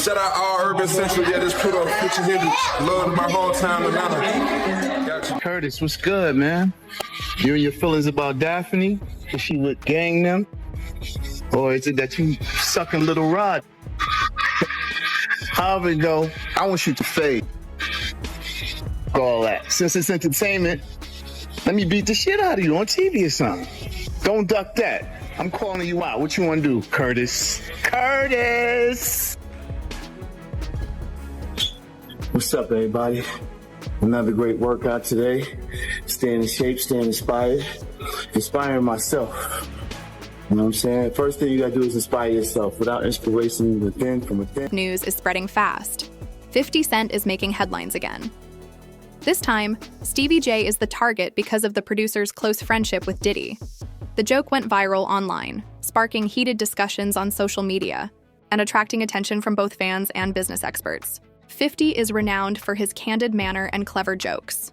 Shout out all Urban Central, yeah, this put up Future Hendrix. Love my hometown, Atlanta. Got you. Curtis, what's good, man? You and your feelings about Daphne? Is she with gang them? Or is it that you sucking Little Rod? However it go, I want you to fade. All that. Since it's entertainment, let me beat the shit out of you on TV or something. Don't duck that. I'm calling you out. What you want to do, Curtis? Curtis! What's up, everybody? Another great workout today. Staying in shape, staying inspired. Inspiring myself. You know what I'm saying? First thing you gotta do is inspire yourself. Without inspiration from within. News is spreading fast. 50 Cent is making headlines again. This time, Stevie J is the target because of the producer's close friendship with Diddy. The joke went viral online, sparking heated discussions on social media and attracting attention from both fans and business experts. 50 is renowned for his candid manner and clever jokes.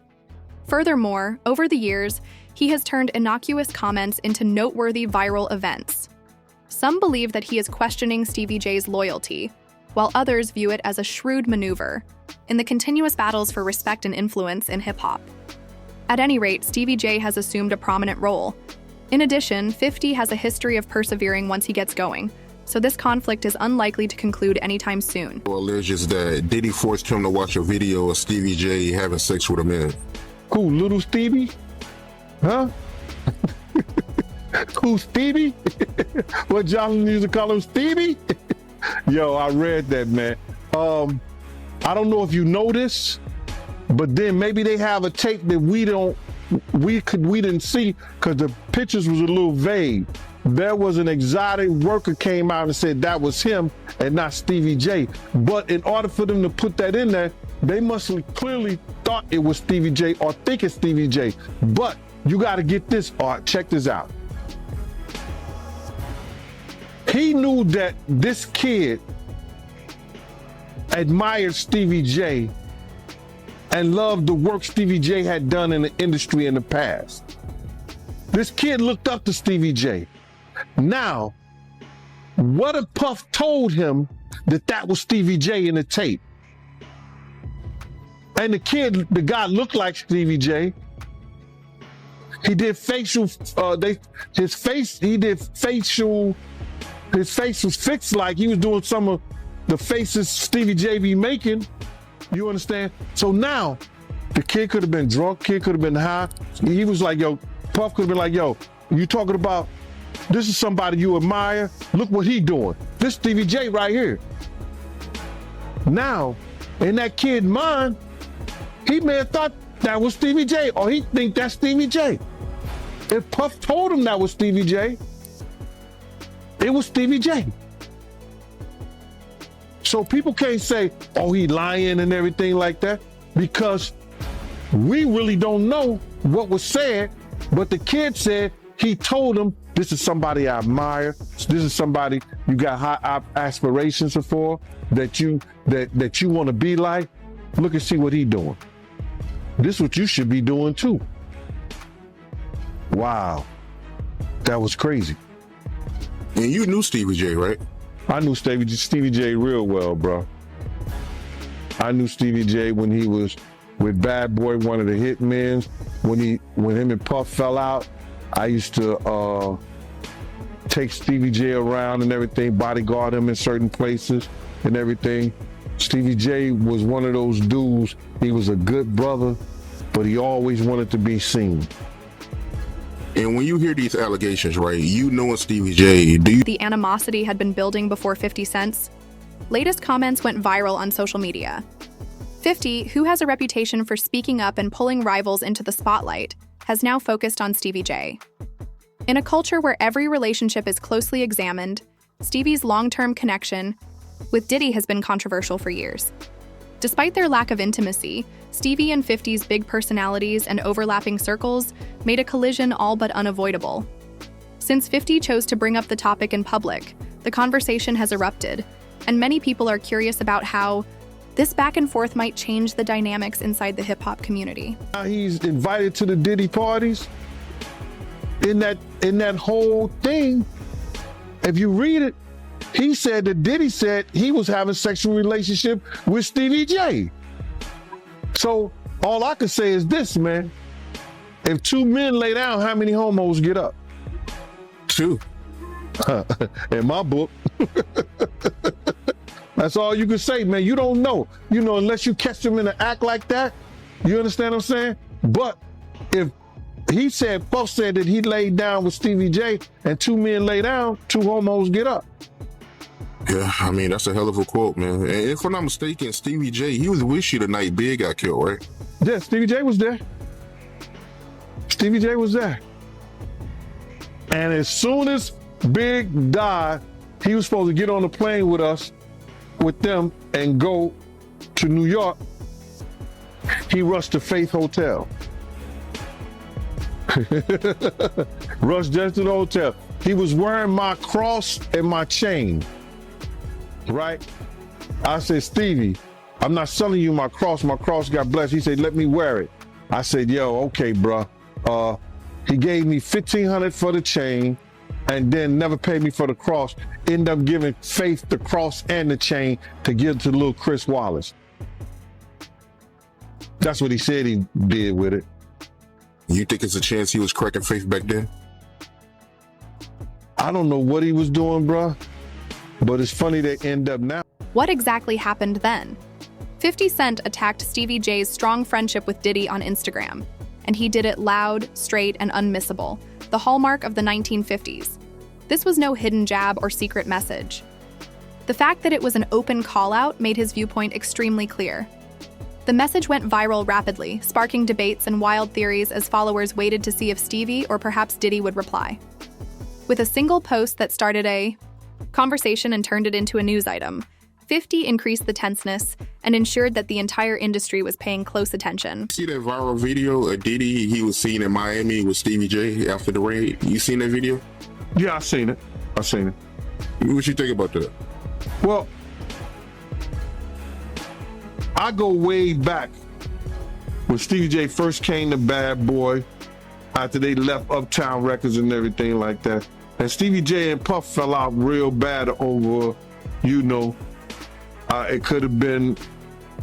Furthermore, over the years, he has turned innocuous comments into noteworthy viral events. Some believe that he is questioning Stevie J's loyalty, while others view it as a shrewd maneuver in the continuous battles for respect and influence in hip-hop. At any rate, Stevie J has assumed a prominent role. In addition, 50 has a history of persevering once he gets going, so this conflict is unlikely to conclude anytime soon. Alleges that Diddy forced him to watch a video of Stevie J having sex with a man. Who, little Stevie? Huh? Who, Stevie? What Johnson used to call him, Stevie? Yo, I read that, man. I don't know if you know this, but then maybe they have a tape that we didn't see because the pictures was a little vague. There was an exotic worker came out and said that was him and not Stevie J. But in order for them to put that in there, they must have clearly thought it was Stevie J or think it's Stevie J. But you got to get this, Art. Check this out. He knew that this kid admired Stevie J and loved the work Stevie J had done in the industry in the past. This kid looked up to Stevie J. Now, what if Puff told him that was Stevie J in the tape? And the guy looked like Stevie J. He did facial, his face was fixed like he was doing some of the faces Stevie J be making. You understand? So now, the kid could have been drunk, kid could have been high. He was like, yo, Puff could have been like, yo, you talking about, this is somebody you admire. Look what he doing. This Stevie J right here. Now, in that kid's mind, he may have thought that was Stevie J, or he think that's Stevie J. If Puff told him that was Stevie J, it was Stevie J. So people can't say, oh, he lying and everything like that, because we really don't know what was said, but the kid said he told him, this is somebody I admire. This is somebody you got high aspirations for, that you want to be like. Look and see what he doing. This is what you should be doing too. Wow, that was crazy. And you knew Stevie J, right? I knew Stevie J real well, bro. I knew Stevie J when he was with Bad Boy, one of the hitmen. When him and Puff fell out, I used to take Stevie J around and everything, bodyguard him in certain places and everything. Stevie J was one of those dudes. He was a good brother, but he always wanted to be seen. And when you hear these allegations, right, you knowing Stevie J, do you... The animosity had been building before 50 Cent's latest comments went viral on social media. 50, who has a reputation for speaking up and pulling rivals into the spotlight, has now focused on Stevie J. In a culture where every relationship is closely examined, Stevie's long-term connection with Diddy has been controversial for years. Despite their lack of intimacy, Stevie and 50's big personalities and overlapping circles made a collision all but unavoidable. Since 50 chose to bring up the topic in public, the conversation has erupted, and many people are curious about how this back and forth might change the dynamics inside the hip-hop community. He's invited to the Diddy parties. In that whole thing, if you read it, he said that Diddy said he was having sexual relationship with Stevie J. So all I can say is this, man. If two men lay down, how many homos get up? 2. In my book. That's all you can say, man. You don't know. You know, unless you catch them in an act like that. You understand what I'm saying? But if he said, Puff said that he laid down with Stevie J and 2 men lay down, 2 homos get up. Yeah, I mean, that's a hell of a quote, man. And if I'm not mistaken, Stevie J, he was with you the night Big got killed, right? Yeah, Stevie J was there. Stevie J was there. And as soon as Big died, he was supposed to get on the plane with us, with them, and go to New York. He rushed to Faith Hotel. Rushed just to the hotel. He was wearing my cross and my chain, right? I said, Stevie, I'm not selling you my cross. My cross got blessed. He said, let me wear it. I said, yo, okay, bruh. He gave me $1,500 for the chain and then never paid me for the cross. Ended up giving Faith the cross and the chain to give to little Chris Wallace. That's what he said he did with it. You think it's a chance he was cracking Faith back then? I don't know what he was doing, bruh, but it's funny they end up now. What exactly happened then? 50 Cent attacked Stevie J's strong friendship with Diddy on Instagram, and he did it loud, straight, and unmissable, the hallmark of the 1950s. This was no hidden jab or secret message. The fact that it was an open call-out made his viewpoint extremely clear. The message went viral rapidly, sparking debates and wild theories as followers waited to see if Stevie or perhaps Diddy would reply. With a single post that started a conversation and turned it into a news item, 50 increased the tenseness and ensured that the entire industry was paying close attention. See that viral video of Diddy? He was seen in Miami with Stevie J after the raid. You seen that video? Yeah, I seen it. What you think about that? Well, I go way back when Stevie J first came to Bad Boy after they left Uptown Records and everything like that. And Stevie J and Puff fell out real bad over, it could have been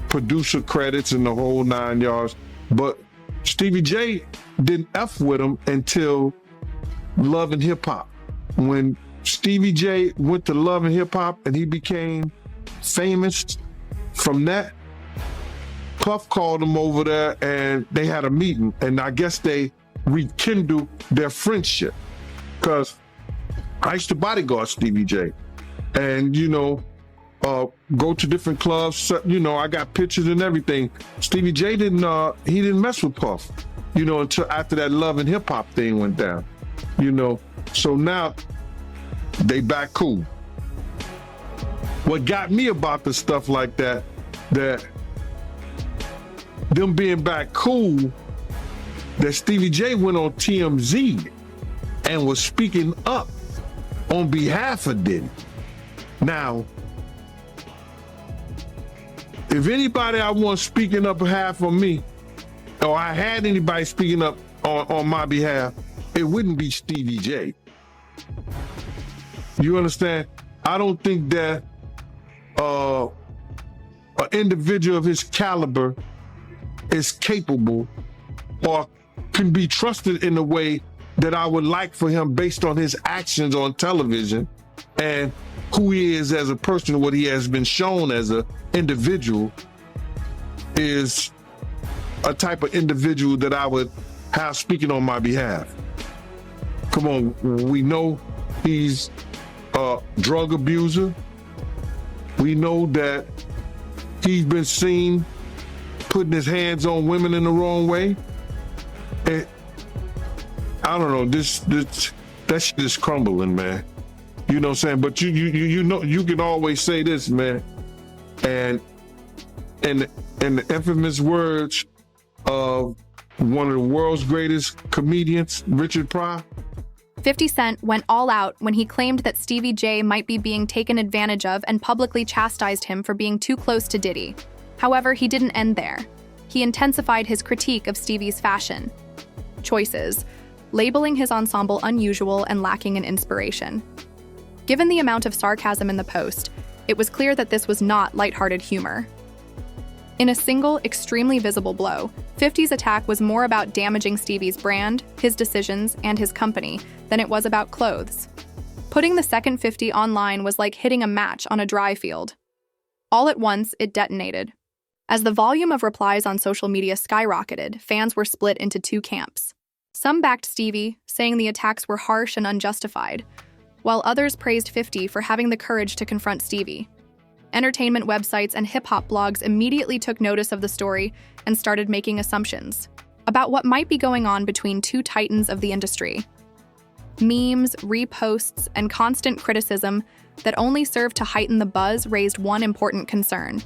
producer credits and the whole 9 yards. But Stevie J didn't F with him until Love and Hip Hop. When Stevie J went to Love and Hip Hop and he became famous from that, Puff called him over there and they had a meeting, and I guess they rekindled their friendship, because I used to bodyguard Stevie J and, go to different clubs. I got pictures and everything. Stevie J didn't mess with Puff, until after that Love and Hip Hop thing went down, So now they back cool. What got me about the stuff like that them being back cool, that Stevie J went on TMZ and was speaking up on behalf of Diddy. Now, if anybody I want speaking up behalf of me, or I had anybody speaking up on my behalf, it wouldn't be Stevie J. You understand? I don't think that an individual of his caliber is capable or can be trusted in the way that I would like for him, based on his actions on television and who he is as a person, what he has been shown as an individual, is a type of individual that I would have speaking on my behalf. Come on, we know he's a drug abuser. We know that he's been seen putting his hands on women in the wrong way. And I don't know, that shit is crumbling, man. You know what I'm saying? But you can always say this, man. And in the infamous words of one of the world's greatest comedians, Richard Pryor, 50 Cent went all out when he claimed that Stevie J might be being taken advantage of and publicly chastised him for being too close to Diddy. However, he didn't end there. He intensified his critique of Stevie's fashion choices, labeling his ensemble unusual and lacking in inspiration. Given the amount of sarcasm in the post, it was clear that this was not lighthearted humor. In a single, extremely visible blow, 50's attack was more about damaging Stevie's brand, his decisions, and his company than it was about clothes. Putting the second 50 online was like hitting a match on a dry field. All at once, it detonated. As the volume of replies on social media skyrocketed, fans were split into two camps. Some backed Stevie, saying the attacks were harsh and unjustified, while others praised 50 for having the courage to confront Stevie. Entertainment websites and hip-hop blogs immediately took notice of the story and started making assumptions about what might be going on between two titans of the industry. Memes, reposts, and constant criticism that only served to heighten the buzz raised one important concern.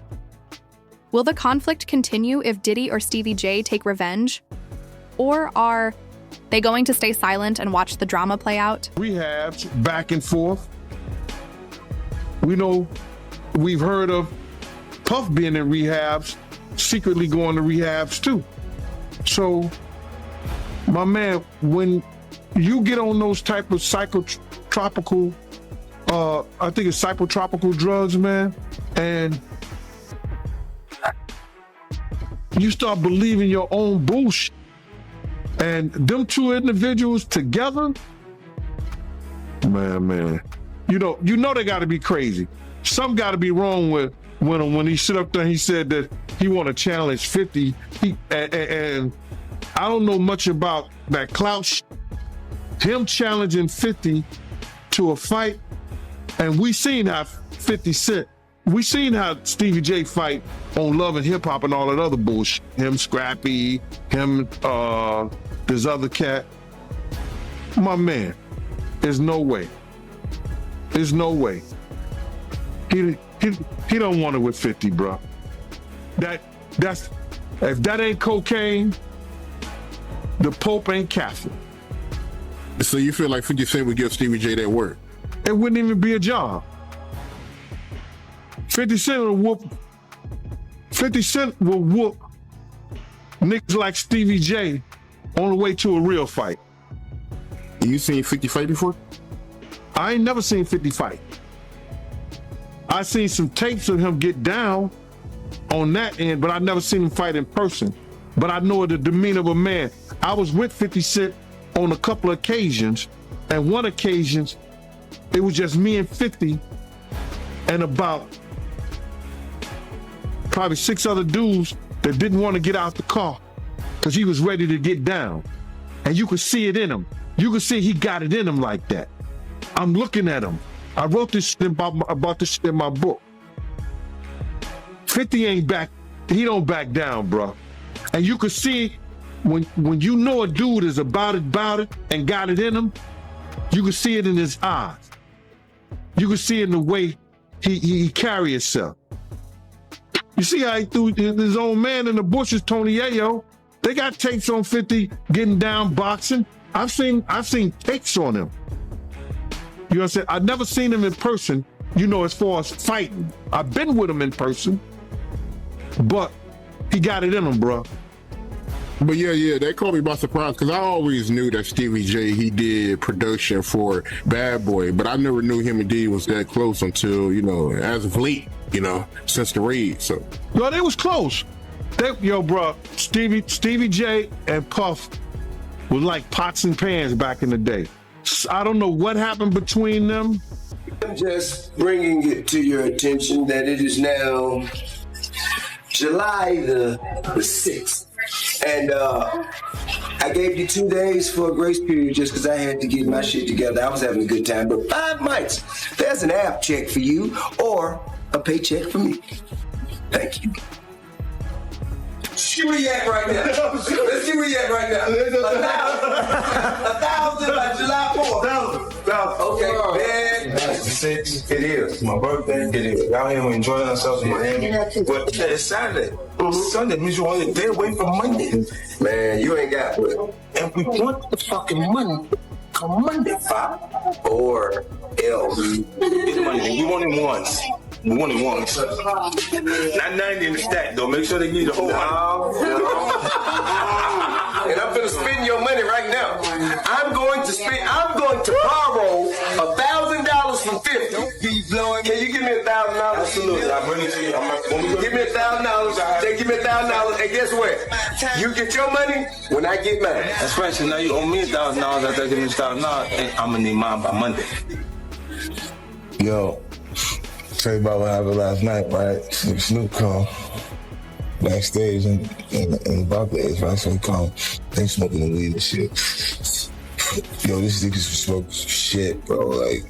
Will the conflict continue if Diddy or Stevie J take revenge? Or are they going to stay silent and watch the drama play out? Rehabs, back and forth. We know, we've heard of Puff being in rehabs, secretly going to rehabs too. So, my man, when you get on those type of psychotropical, I think it's psychotropical drugs, man, and you start believing your own bullshit, and them two individuals together, man, you know they got to be crazy. Something got to be wrong with when he stood up there and he said that he want to challenge 50. And I don't know much about that clout. Him challenging 50 to a fight, and we seen how 50 Cent, we seen how Stevie J fight on Love and Hip Hop and all that other bullshit. Him, Scrappy, him, this other cat. My man, there's no way. There's no way. He don't want it with 50, bro. That's if that ain't cocaine, the Pope ain't Catholic. So you feel like 50 Cent would give Stevie J that work? It wouldn't even be a job. 50 Cent will whoop niggas like Stevie J on the way to a real fight. You seen 50 fight before? I ain't never seen 50 fight. I seen some tapes of him get down on that end, but I never seen him fight in person. But I know the demeanor of a man. I was with 50 Cent on a couple of occasions, and one occasion, it was just me and 50 and about probably 6 other dudes that didn't want to get out the car because he was ready to get down. And you could see it in him. You could see he got it in him like that. I'm looking at him. I wrote this shit about this shit in my book. 50 ain't back, he don't back down, bro. And you could see when you know a dude is about it and got it in him, you can see it in his eyes. You can see it in the way he carry himself. You see how he threw his own man in the bushes, Tony Yayo. They got tapes on 50 getting down boxing. I've seen takes on him. You know what I'm saying? I've never seen him in person, as far as fighting. I've been with him in person, but he got it in him, bro. But yeah, that caught me by surprise because I always knew that Stevie J, he did production for Bad Boy, but I never knew him and Diddy was that close until, as of late, since the raid, so. Well, they was close. Bro, Stevie J and Puff was like pots and pans back in the day. I don't know what happened between them. I'm just bringing it to your attention that it is now July the 6th. And I gave you 2 days for a grace period just because I had to get my shit together. I was having a good time. But 5 months, there's an app check for you or a paycheck for me. Thank you. See where you at right now. Let's see where you at right now. 1,000 by July 4th. 1,000. Okay, man. It's the 6th. It is. My birthday. It is. Out here, we're enjoying ourselves in Miami. But it's Saturday. Sunday means you're only a day away from Monday. Man, you ain't got what? And we want the fucking money come Monday, 5. Or else. It's Monday. We want it once. We want it once. Not 90 in the stack, though. Make sure they give you the whole No. And I'm gonna spend your money right now. I'm going to borrow $1,000 from $50. Can you give me $1,000? Absolutely, I'll bring it to you. Give me $1,000. They give me $1,000, and guess what? You get your money when I get mine. That's right. So now you owe me $1,000 after I give me $1,000, and I'm gonna need mine by Monday. Yo, tell you about what happened last night, right? Snoop come backstage in the Barclays, right? So he come, they smoking the weed and shit. Yo, this niggas was smoking some shit, bro. Like,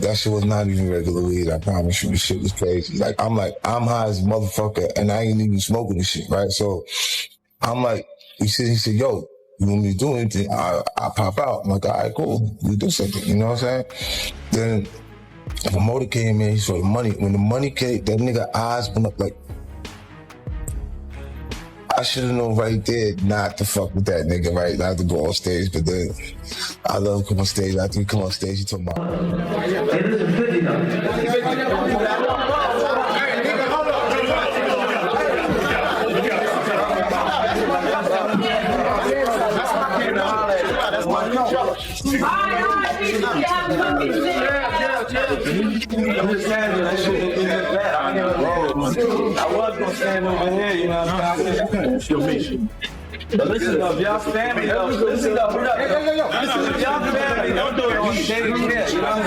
that shit was not even regular weed, I promise you. This shit was crazy. I'm high as a motherfucker, and I ain't even smoking this shit, right? So I'm like, he said, yo, you want me to do anything? I pop out. I'm like, all right, cool. We do something, you know what I'm saying? Then the promoter came in, he saw the money. When the money came, that nigga eyes went up like, I should have known right there not to fuck with that nigga, right? Not to go on stage, but then I love him come on stage. After he come on stage, he talking about. I'm just saying that shit isn't bad. I was gonna stand over here, you know what I'm saying? It's your mission. But listen up, y'all family though. Listen up, hold up. Listen, if y'all family, don't do it on stage here. You know what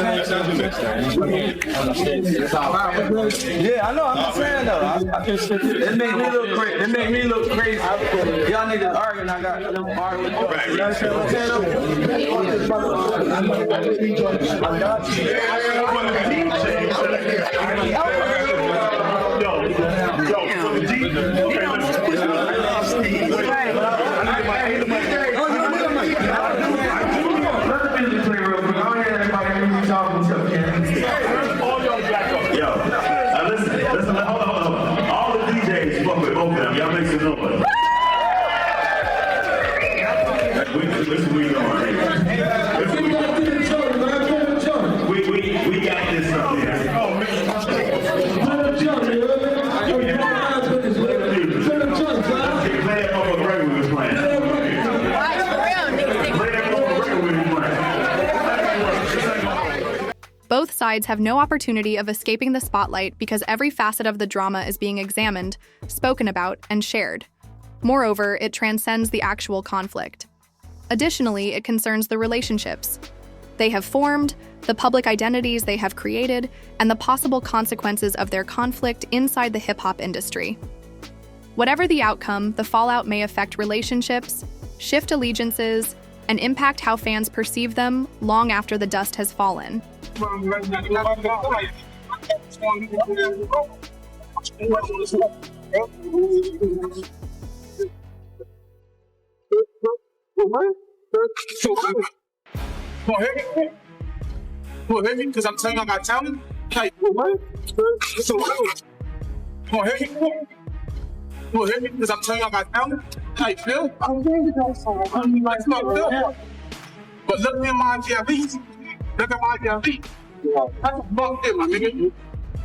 I'm saying? Yeah, I know. I'm just saying though. It made me look crazy. It made me look crazy. Y'all niggas arguing. I got them arguing. You understand what Listen, hold on. All the DJs fuck with both of them. Y'all make some noise. Listen, we going. We got this up here. Play it over the record we was playing. Both sides have no opportunity of escaping the spotlight because every facet of the drama is being examined, spoken about, and shared. Moreover, it transcends the actual conflict. Additionally, it concerns the relationships they have formed, the public identities they have created, and the possible consequences of their conflict inside the hip-hop industry. Whatever the outcome, the fallout may affect relationships, shift allegiances, and impact how fans perceive them long after the dust has fallen. Because I'm telling you I got talent. Like, what? So what? Because I'm telling you I got talent. Like, Phil? I'm like, Phil. But look at my GLE. Look at my GLE. That's a fuck there, my nigga.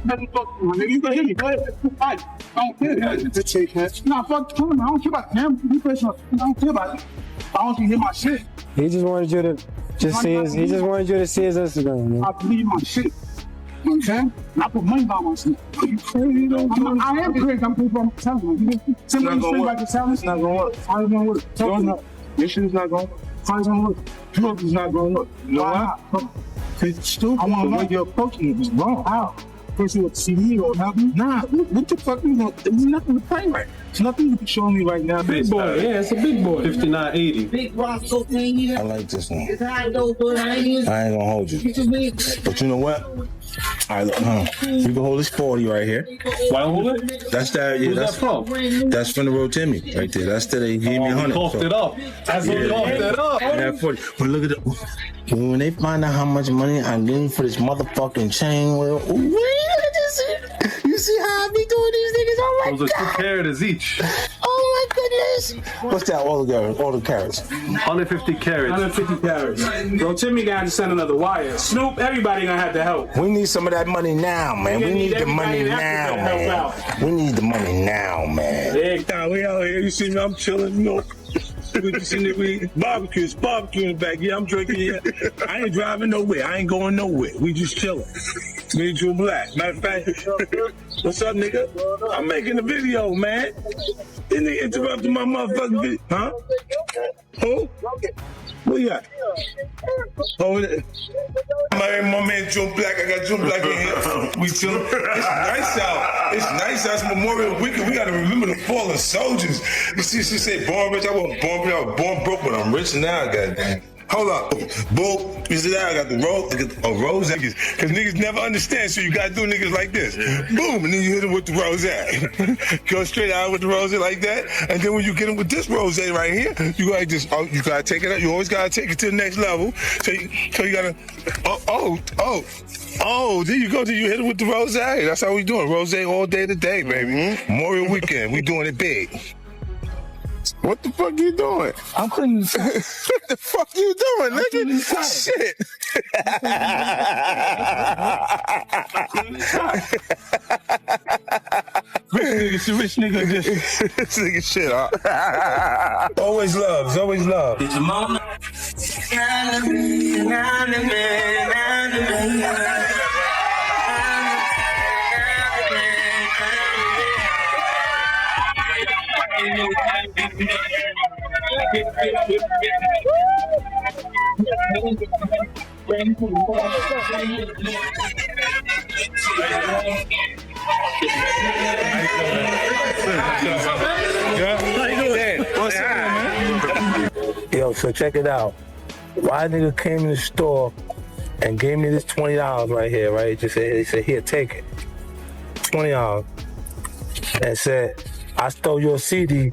That's a fuck, my nigga. You can hit me. Go ahead. I don't care. It's a take that. Nah, fuck, come on. I don't care about him. You play something. I don't care about it. I don't hear my shit. He just wanted you to see his Instagram, man. I believe my shit. You know what I'm saying? I put money by myself. Are you crazy? I am crazy. I'm crazy about my talent. Somebody say about your talent. It's not gonna work. How is it gonna work? Tell me. Your shit is not gonna work. How is it gonna work? Your shit is not gonna work. You know why? It's stupid. I want to know your approach is wrong. How? First you want to see me or help me? Nah, what the fuck you want? There's nothing to play right. There's nothing you can show me right now. Big boy, yeah, it's a big boy. 5980. Big rock cocaine. I like this one. I ain't gonna hold you. But you know what? All right, look, you can hold this 40 right here. Why hold it? That's that. Yeah, Where's that from? That's from the road Timmy right there. That's that they gave me 100. Coughed it up. That's what coughed it up. That 40. But look at it. When they find out how much money I'm getting for this motherfucking chain, well, look at this. You see how I be doing these niggas? Oh my Those God. are 2 carats each. Oh my goodness. What's that? All the carats. 150 carats. 150 carats. Bro, Timmy got to send another wire. Snoop, everybody gonna have to help. We need some of that money now, man. We need the money now, man. We need the money now, man. Hey, we out here. You see me? I'm chilling. You know. We just in there, we barbecue. It's barbecue in the back. Yeah, I'm drinking. Yeah, I ain't driving nowhere. I ain't going nowhere. We just chilling. Me and Drew Black. Matter of fact, what's up, nigga? I'm making a video, man. Then they interrupted my motherfucking video. Huh? Who? Where you at? Oh, my man Joe Black. I got Joe Black in here. We chilling. It's nice out. It's nice out. It's Memorial Weekend. We got to remember the fallen soldiers. You see, she said born rich. I wasn't born rich. I was born broke, but I'm rich now. Goddamn. Hold up, bull. You see that? I got the rose because niggas never understand. So you gotta do niggas like this. Boom, and then you hit them with the rose. Go straight out with the rose like that, and then when you get them with this rose right here, you gotta just you gotta take it up. You always gotta take it to the next level. So you gotta there you go. Then you hit it with the rose. That's how we doing. Rose all day today, baby. Memorial Weekend. We doing it big. What the fuck you doing? I'm cleaning the side. What the fuck you doing, nigga? Shit. Rich nigga just. This nigga shit, huh? Always love. It's always love. It's a moment. Yo, so check it out. Why nigga came in the store and gave me this $20 right here, right? He said, here, take it. $20. And said, I stole your CD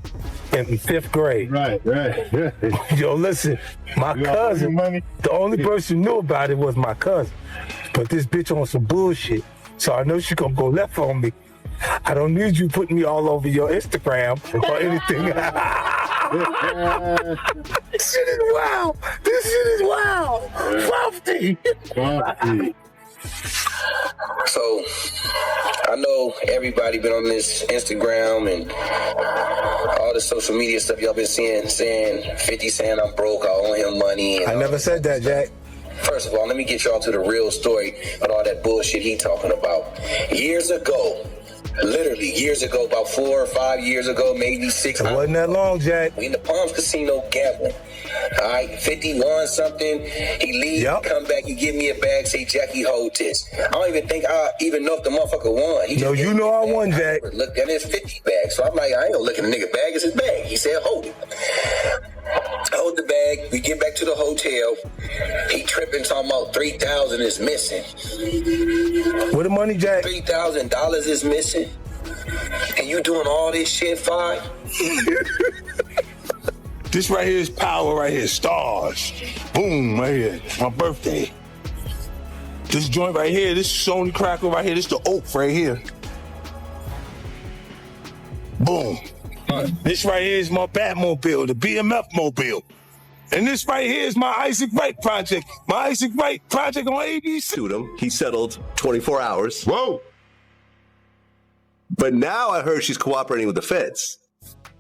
in 5th grade. Right. Yo, listen, my cousin, the only person who knew about it was my cousin. But this bitch on some bullshit, so I know she gonna go left on me. I don't need you putting me all over your Instagram or anything. This shit is wild. This shit is wild. 50. So, I know everybody been on this Instagram and all the social media stuff y'all been seeing, saying 50 saying I'm broke, I owe him money. I never said that, Jack. First of all, let me get y'all to the real story of all that bullshit he talking about. Years ago, literally years ago, about 4 or 5 years ago, maybe 6. It wasn't that long, Jack. We in the Palms Casino gambling. All right, 51 something. He leave, come back, you give me a bag, say Jackie hold this. I don't even think I even know if the motherfucker won. No, you know I won, Jack. Look, and it's 50 bags. So I'm like, I ain't gonna look at the nigga bag, it's his bag. He said, hold it. Hold the bag. We get back to the hotel. He tripping, talking about $3,000 is missing. Where the money, Jack? $3,000 is missing. And you doing all this shit, Fi? This right here is power right here, stars. Boom, right here, my birthday. This joint right here, this Sony cracker right here, this the oak right here. Boom. This right here is my Batmobile, the BMF mobile. And this right here is my Isaac Wright project. My Isaac Wright project on ABC. Sued him. He settled 24 hours. Whoa. But now I heard she's cooperating with the feds.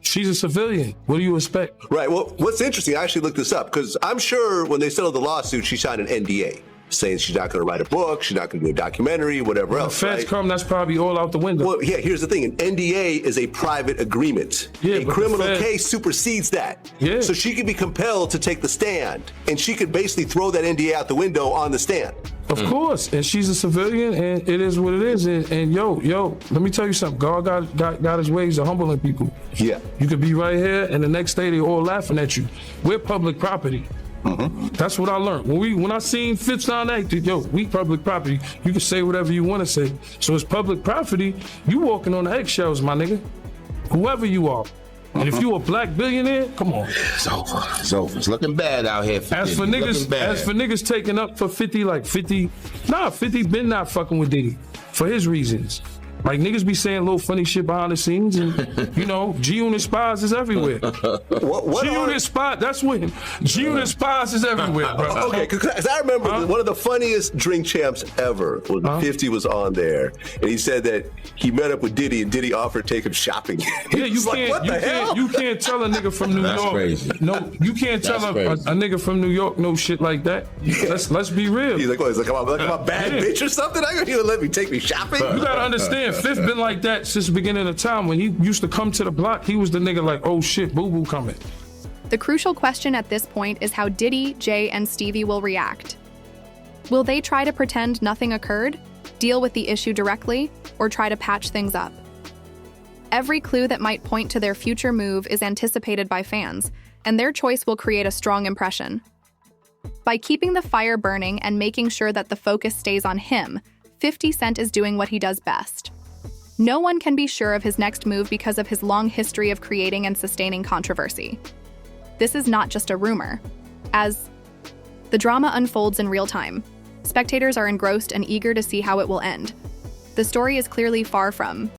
She's a civilian. What do you expect? Right. Well, what's interesting, I actually looked this up because I'm sure when they settled the lawsuit, she signed an NDA saying she's not going to write a book, she's not going to do a documentary, whatever else. The feds come, that's probably all out the window. Well, yeah, here's the thing. An NDA is a private agreement. Yeah, a criminal case supersedes that. Yeah. So she could be compelled to take the stand, and she could basically throw that NDA out the window on the stand. Of course, and she's a civilian, and it is what it is. And yo, let me tell you something. God got his ways of humbling people. Yeah. You could be right here, and the next day they all laughing at you. We're public property. Mm-hmm. That's what I learned. When I seen Fifth Sound Act, we public property. You can say whatever you want to say. So it's public property. You walking on eggshells, my nigga. Whoever you are. And if you a black billionaire, come on. It's over. It's over. It's looking bad out here. As for niggas taking up for 50, 50 been not fucking with Diddy for his reasons. Like, niggas be saying little funny shit behind the scenes, and, you know, G-Unit spies is everywhere. G-Unit spy, that's what, G-Unit spies is everywhere, bro. Okay, because I remember one of the funniest Drink Champs ever when 50 was on there, and he said that he met up with Diddy, and Diddy offered to take him shopping. Yeah, you can't tell a nigga from New York. Crazy. No, you can't tell a nigga from New York no shit like that. Let's be real. He's like, what? He's like, I'm a bad bitch or something? I gonna let me take me shopping? You gotta understand, Fifth been like that since the beginning of time. When he used to come to the block, he was the nigga like, oh shit, boo-boo coming. The crucial question at this point is how Diddy, Jay, and Stevie will react. Will they try to pretend nothing occurred, deal with the issue directly, or try to patch things up? Every clue that might point to their future move is anticipated by fans, and their choice will create a strong impression. By keeping the fire burning and making sure that the focus stays on him, 50 Cent is doing what he does best. No one can be sure of his next move because of his long history of creating and sustaining controversy. This is not just a rumor. As the drama unfolds in real time, spectators are engrossed and eager to see how it will end. The story is clearly far from